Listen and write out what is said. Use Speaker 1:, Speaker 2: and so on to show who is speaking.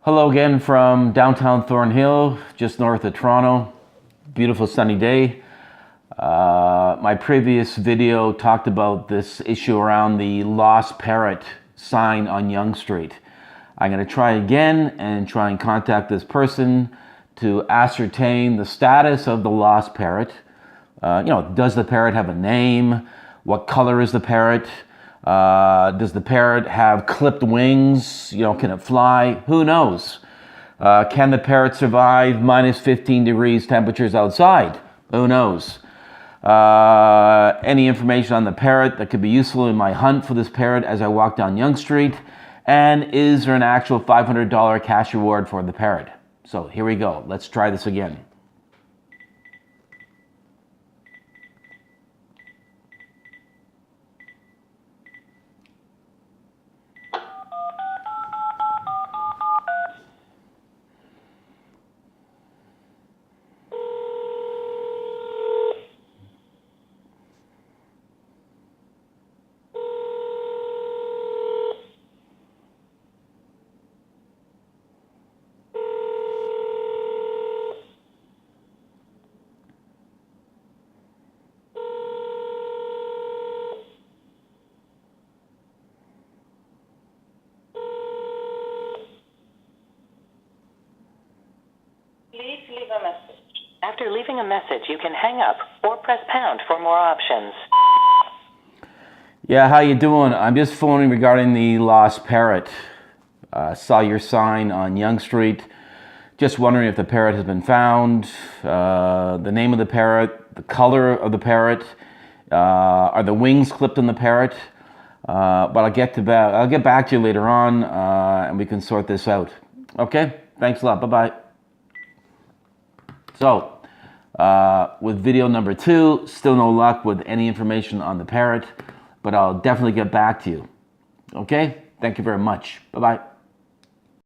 Speaker 1: Hello again from downtown Thornhill, just north of Toronto. Beautiful sunny day. My previous video talked about this issue around the lost parrot sign on Yonge Street. I'm going to try again and try and contact this person to ascertain the status of the lost parrot. Does the parrot have a name? What color is the parrot? Does the parrot have clipped wings? Can it fly? Who knows? Can the parrot survive minus 15 degrees temperatures outside? Who knows? Any information on the parrot that could be useful in my hunt for this parrot as I walk down Yonge Street? And is there an actual $500 cash reward for the parrot? So here we go. Let's try this again.
Speaker 2: Please leave a message. After leaving a message, you can hang up or press pound for more options.
Speaker 1: Yeah, how you doing? I'm just phoning regarding the lost parrot. Saw your sign on Yonge Street. Just wondering if the parrot has been found, the name of the parrot, the color of the parrot, are the wings clipped on the parrot? But I'll get back to you later on, and we can sort this out. Okay? Thanks a lot. Bye-bye. So, with video number 2, still no luck with any information on the parrot, but I'll definitely get back to you. Okay? Thank you very much. Bye-bye.